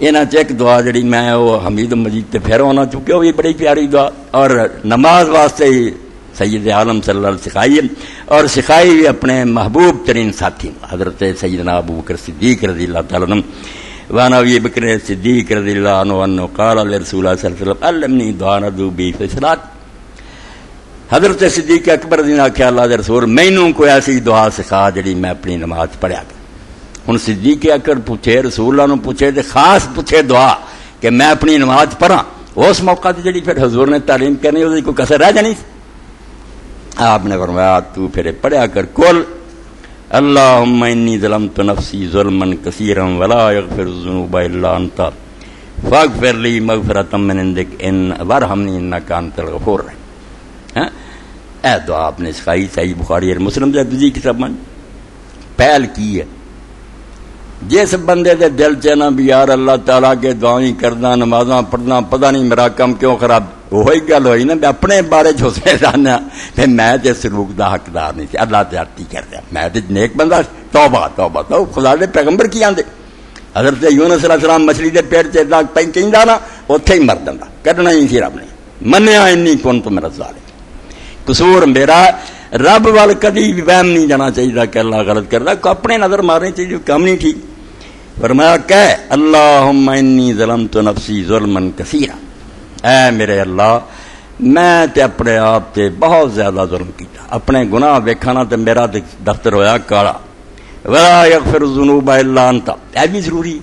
انہاں چ ایک دعا جڑی میں وہ حمید مجید تے پھر ہونا چکے وہ بھی بڑی پیاری دعا اور نماز واسطے ہی سید عالم صلی اللہ علیہ وسلم سکھائی اور سکھائی بھی اپنے محبوب ترین ساتھی حضرت سیدنا ابو بکر صدیق رضی اللہ تعالیٰ عنہ وعن ابی بکر صدیق رضی اللہ عنہ انہ قال لرسول اللہ صلی اللہ علیہ وسلم علمنی دعا ندعو بہ فی الصلاۃ. حضرت صدیق اکبر رضی اللہ کہ اللہ دے رسول مینوں کوئی ایسی دعا سکھا جڑی میں اپنی نماز پڑھیا کروں. ہن صدیق اکبر پوچھے رسول اللہ نو پوچھے تے خاص پوچھے دعا کہ میں اپنی نماز پڑھاں. اس موقع تے جڑی پھر حضور نے تعلیم کرنی اس کوئی کسر رہ جانی. آپ نے فرمایا تو پھر پڑھیا کر کل اللہم انی ظلمت نفسی ظلما کثیرا ولا یغفر الذنوب الا انت فاغفر لی مغفرۃ من عندک ان وارحمنی انک انت الغفور الرحیم. اے دعا آپ نے سکھائی صحیح بخاری اور مسلم سے دوسری کتاب میں پہل کی ہے. جس بندے دے دل چ نہ بھی یار اللہ تعالیٰ کے دعائیں کرنا نمازاں پڑھنا پتہ نہیں میرا کم کیوں خراب وہی گل ہوئی نا. میں اپنے بارے سوچنے جانا کہ میں تے سلوک دا حقدار نہیں سی اللہ تیارتی کر دیا میں تے نیک بندہ. توبہ توبہ تو خدا دے پیغمبر کی آندے حضرت یونس علیہ السلام مچھلی دے پیٹ سے اتنا کہندا نا اوتھے ہی مر جاندا کرنا ہی سی رب نے منیا انی کنت من الظالمین. قصور میرا رب وال کدی بھی وہم نہیں جانا چاہیے کہ اللہ غلط کردا اپنے نظر مارنی چاہیے کام نہیں ٹھیک. فرمایا کہ اللہم انی ظلمت نفسی ظلما کثیرا اے میرے اللہ میں تے اپنے آپ تے بہت زیادہ ظلم کیتا اپنے گناہ ویکھنا تے میرا تے دفتر ہویا کالا ولا یغفر الذنوب الا انت. اے بھی ضروری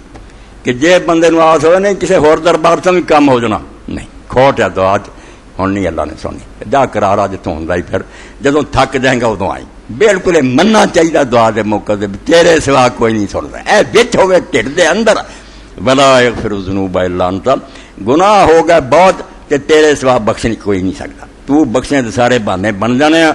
کہ جے بندے نو آس ہوئے نہیں کسے ہور دربار تو بھی کام ہو جانا نہیں کھوٹ ہے تو آج ہن نہیں اللہ نے سنی جا کرارا جتوں ہوندا ہی پھر جدوں تھک جائیں گا ادوں آئی بالکل مننا چاہیے دعا دے موقع دے تیرے سوا کوئی نہیں سندا اے وچ ہوے ٹھڈ دے اندر ولا یغفر الذنوب الا انت گناہ ہو گئے بہت تے تیرے سوا بخشنے کوئی نہیں سکتا. تو بخشنے دے سارے بہانے بن جانے ہیں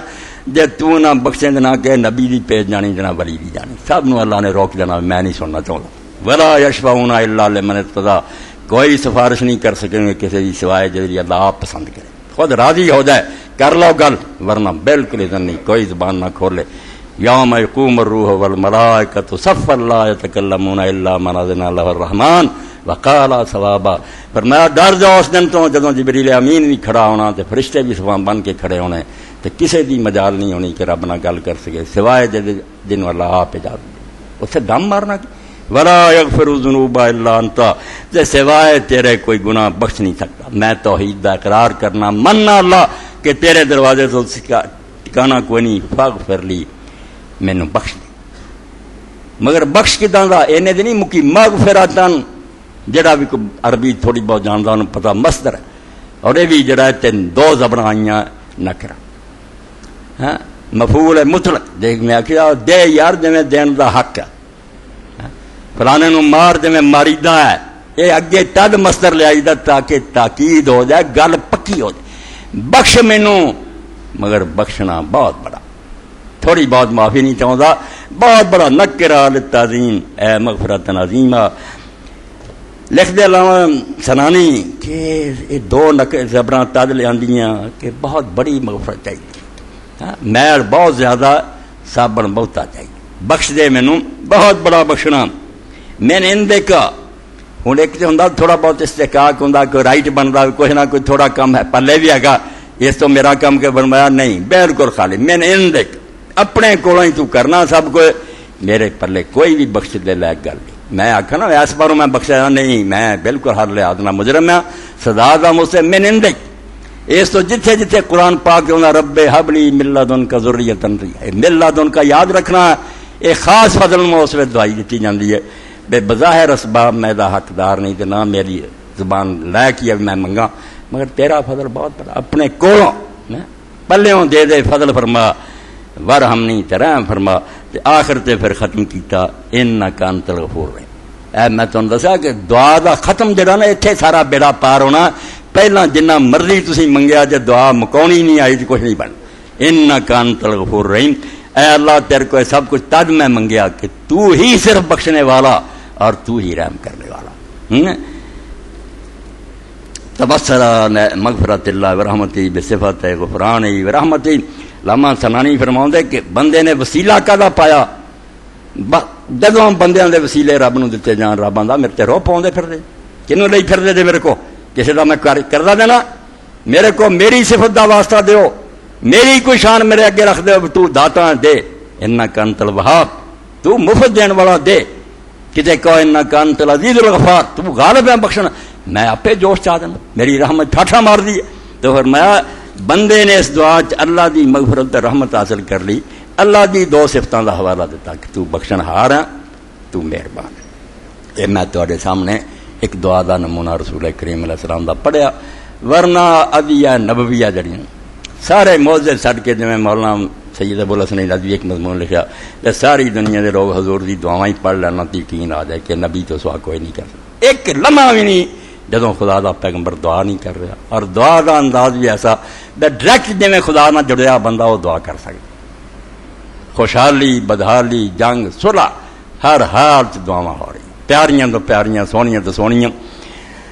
جے تو نہ بخشنے دے نہ کہ نبی دی پیج جانی جنا ولی دی جانی سب نو اللہ نے روک دینا میں نہیں سننا چاہتا. ولا یشفعون الا لمن ارتضى کوئی سفارش نہیں کر سکیں گے کسی دی سوائے جی اللہ آپ پسند کرے خود راضی ہو جائے کر لو گل ورنہ بالکل اذن نہیں کوئی زبان نہ کھولے. یوم یقوم الروح والملائکۃ صفا لا یتکلمون الا من اذن له الرحمن وقال صوابا. فرمایا ڈر جاؤ اس دن تو جدوں جبریل امین بھی کھڑا ہونا تے فرشتے بھی صفا بن کے کھڑے ہونے تے کسی دی مجال نہیں ہونی کہ رب نہ گل کر سکے سوائے جن اللہ آپ اجازت دے اسے دم مارنا کی ولا یغفر الذنوب الا انت تے سوائے تیرے کوئی گناہ بخش نہیں سکتا. میں توحید دا اقرار کرنا مننا اللہ کہ تیرے دروازے تو ٹھکانا کوئی نہیں فاغفر لی مینوں بخش دے. مگر بخش کداں دا اینے دی نہیں مکی مغفرتن جڑا بھی کوئی عربی تھوڑی بہت جاندا انہوں پتہ مصدر ہے اور یہ بھی جڑا ہے دو زبراں آئیاں نکرا ہاں مفعول مطلق دیکھ میں آخیا دے یار جویں دین دا حق ہے فلانے نو مار جویں ماریدا ہے یہ اگے تد مصدر لے آئی دا تاکہ تاکید ہو جائے گل پکی ہو جائے. بخش مینوں مگر بخشنا بہت بڑا تھوڑی بہت معافی نہیں چاہتا بہت بڑا نکرا للتعظیم اے مغفرت عظیمہ. لکھ دے علاوہ سنانی کہ یہ دو زبراں تد لے آندیاں کہ بہت بڑی مغفرت چاہیے میل بہت زیادہ صابن بہتا چاہیے. بخش دے مینوں بہت بڑا بخشنا میں نے ان دیکھا ہوں ایک تو ہوں تھوڑا بہت استحقاق ہوں کوئی رائٹ بنتا کوئی نہ کوئی تھوڑا کم ہے پلے بھی ہے اس تو میرا کم کے بنوایا نہیں بالکل خالی میں نے ان دیکھ اپنے کولوں ہی تو کرنا سب کو میرے پلے کوئی بھی بخش دے لائق گل نہیں. میں آخا نا اس باروں میں بخشا نہیں میں بالکل ہر لحاظ نہ مجرم ہاں سزا دا مجھ سے میں نے ان دیکھ اس تو جتھے جتھے قرآن پاک ہونا رب حبلی من لدنک ذریۃ طیبہ من لدنک یاد رکھنا ایک خاص فضل میں اس وقت دعائی دیتی جاتی ہے بے بظاہر اسباب میں دا حقدار نہیں تے نہ میری زبان لائق ہی میں منگا مگر تیرا فضل بہت بڑا اپنے کولوں پلیوں دے دے فضل فرما ورحمنی تے رحم فرما تے آخر تے پھر ختم کیتا انک انت الغفور الرحیم. اے میں تانوں دسیا کہ دعا دا ختم جڑا نا ایتھے سارا بیڑا پار ہونا پہلا جنہ مرضی تسی منگیا جے دعا مکونی نہیں آئی تو کچھ نہیں بن. انک انت الغفور الرحیم اے اللہ تیرے کو سب کچھ تد میں منگیا کہ تو ہی صرف بخشنے والا اور تو ہی رحم کرنے والا. تبصر مغفرت اللہ ورحمتی بصفت غفران ورحمتی. لما سنانی فرماؤں دے کہ بندے نے وسیلہ کدا پایا جدوں بندیاں دے وسیلے رب نو دتے جان رب آندا میرے تے رو پاؤندے پھر دے کنوں لئی پھر دے میرے کو کسی کا میں کردہ دینا میرے کو میری صفت دا واسطہ دیو میری کوئی شان میرے اگے رکھ دے تو داتا دے انکا انت الوہاب تو مفت دین والا دے کتے کہو انکا انت العزیز الغفار تو غالب ہے بخشنا میں آپ پہ جوش چاہ دینا میری رحمت ٹھاٹھا مار دی تو فرمایا بندے نے اس دعا اللہ دی مغفرت رحمت حاصل کر لی اللہ دی دو صفتوں کا حوالہ دیتا کہ تو بخشن ہار ہے تو مہربان ہے یہ میں تواڈے سامنے ایک دعا دا نمونہ رسول کریم علیہ السلام دا پڑھیا ورنہ ادیہ نبویہ جڑیاں سارے موضوع چھڈ کے جویں مولانا سید ابو الحسن ندوی ایک مضمون لکھا کہ ساری دنیا دے لوگ حضور دی دعائیں پڑھ لینا تو یقین آ جائے کہ نبی تو سوا کوئی نہیں کر سکتا ایک لمحہ بھی نہیں جدوں خدا دا پیغمبر دعا نہیں کر رہا اور دعا دا انداز بھی ایسا ڈائریکٹ جویں خدا نہ جڑیا بندہ وہ دعا کر سکتا خوشحالی بدحالی جنگ صلح ہر حال چ دعاواں ہو رہی پیاریاں تو پیاریاں سونیاں تو سونیاں